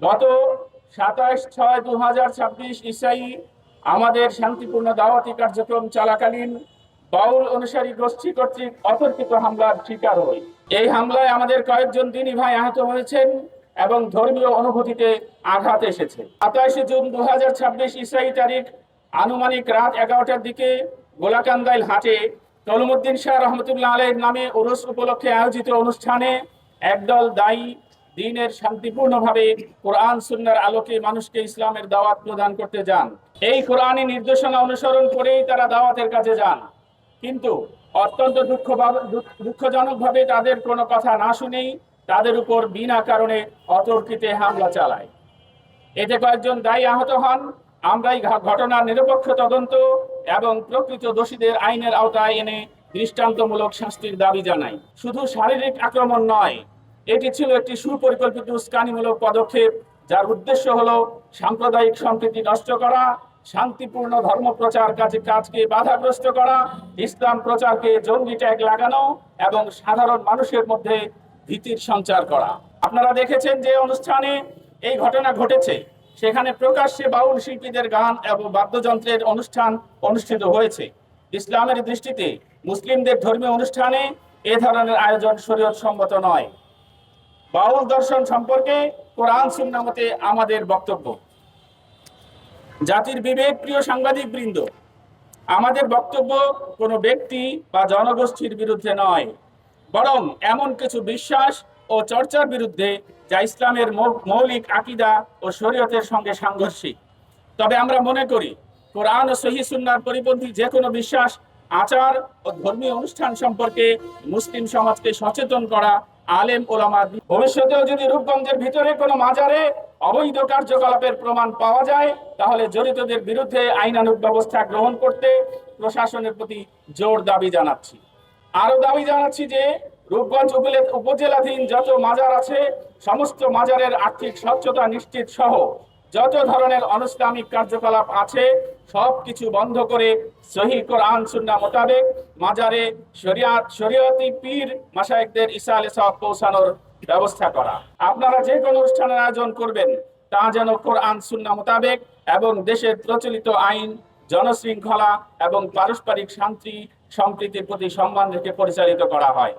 গত 27/6/2026 ইসাই আমাদের শান্তিপূর্ণ দাওয়াতি কার্যক্রম চলাকালীন বাউল অনুসারী গোষ্ঠী কর্তৃক অতর্কিত হামলার শিকার হই। এই হামলায় আমাদের কয়েকজন দিনী ভাই আহত হয়েছেন এবং ধর্মীয় অনুভূতিতে আঘাত এসেছে। 27 জুন 2026 ইসাই তারিখ আনুমানিক রাত 11টার দিকে গোলাকান্দাইল হাটে তলমুদ্দিন শাহ রহমতুল্লাহ আলাইহির নামে উরুস উপলক্ষে আয়োজিত অনুষ্ঠানে একদল দায়ী দ্বীনের শান্তিপূর্ণভাবে কোরআন সুন্নাহর আলোকে মানুষকে ইসলামের দাওয়াত প্রদান করতে যান। এই কোরআনী নির্দেশনা অনুসরণ করেই তারা দাওয়াতের কাজে যান, কিন্তু অত্যন্ত দুঃখজনকভাবে তাদের কোনো কথা না শুনেই তাদের উপর বিনা কারণে অতর্কিতে হামলা চালায়। এতে কয়েকজন দায়ী আহত হন। আমরা এই ঘটনার নিরপেক্ষ তদন্ত এবং প্রকৃত দোষীদের আইনের আওতায় এনে দৃষ্টান্তমূলক শাস্তির দাবি জানাই। শুধু শারীরিক আক্রমণ নয়, এটি ছিল একটি সুপরিকল্পিত উস্কানিমূলক পদক্ষেপ, যার উদ্দেশ্য হলো সাম্প্রদায়িক সম্প্রীতি নষ্ট করা, শান্তিপূর্ণ ধর্ম প্রচার কাজকে বাধাগ্রস্ত করা, ইসলাম প্রচারকে জঙ্গি ট্যাগ লাগানো এবং সাধারণ মানুষের মধ্যে ভীতির সঞ্চার করা। আপনারা দেখেছেন যে অনুষ্ঠানে এই ঘটনা ঘটেছে, সেখানে প্রকাশ্যে বাউল শিল্পীদের গান এবং বাদ্যযন্ত্রের অনুষ্ঠান অনুষ্ঠিত হয়েছে। ইসলামের দৃষ্টিতে মুসলিমদের ধর্মীয় অনুষ্ঠানে এ ধরনের আয়োজন শরীয়ত সম্মত নয়। বাউল দর্শন সম্পর্কে কোরআন সুন্নাহ মতে আমাদের বক্তব্য, জাতির বিবেক প্রিয় সাংবাদিক বৃন্দ, আমাদের বক্তব্য কোনো ব্যক্তি বা জনগোষ্ঠীর বিরুদ্ধে নয়, বরং এমন কিছু বিশ্বাস ও চর্চার বিরুদ্ধে যা ইসলামের মৌলিক আকীদা ও শরীয়তের সঙ্গে সাংঘর্ষিক। তবে আমরা মনে করি কোরআন ও সহিহ সুন্নাহর পরিপন্থী যে কোনো বিশ্বাস, আচার ও ধর্মীয় অনুষ্ঠান সম্পর্কে মুসলিম সমাজকে সচেতন করা আলেম ওলামা। ভবিষ্যতেও যদি রূপগঞ্জের ভিতরে কোনো মাজারে অবৈধ কার্যকলাপের প্রমাণ পাওয়া যায়, তাহলে জড়িতদের বিরুদ্ধে আইনানুগ ব্যবস্থা গ্রহণ করতে প্রশাসনের প্রতি জোর দাবি জানাচ্ছি। আরো দাবি জানাচ্ছি যে রূপগঞ্জ উপজেলাধীন যত মাজার আছে, সমস্ত মাজারের আর্থিক স্বচ্ছতা নিশ্চিত সহ যত ধরনের অনিসলামিক কার্যকলাপ আছে সবকিছু বন্ধ করে সহিহ কোরআন সুন্নাহ মোতাবেক মাজারে শরীয়তি পীর মাশায়েখদের ইসালে সওয়াব পৌঁছানোর ব্যবস্থা করা। আপনারা যে কোনো অনুষ্ঠানের আয়োজন করবেন তা যেন কোরআন সুন্নাহ মোতাবেক এবং দেশের প্রচলিত আইন, জনশৃঙ্খলা এবং পারস্পরিক শান্তি সম্প্রীতির প্রতি সম্মান রেখে পরিচালিত করা হয়।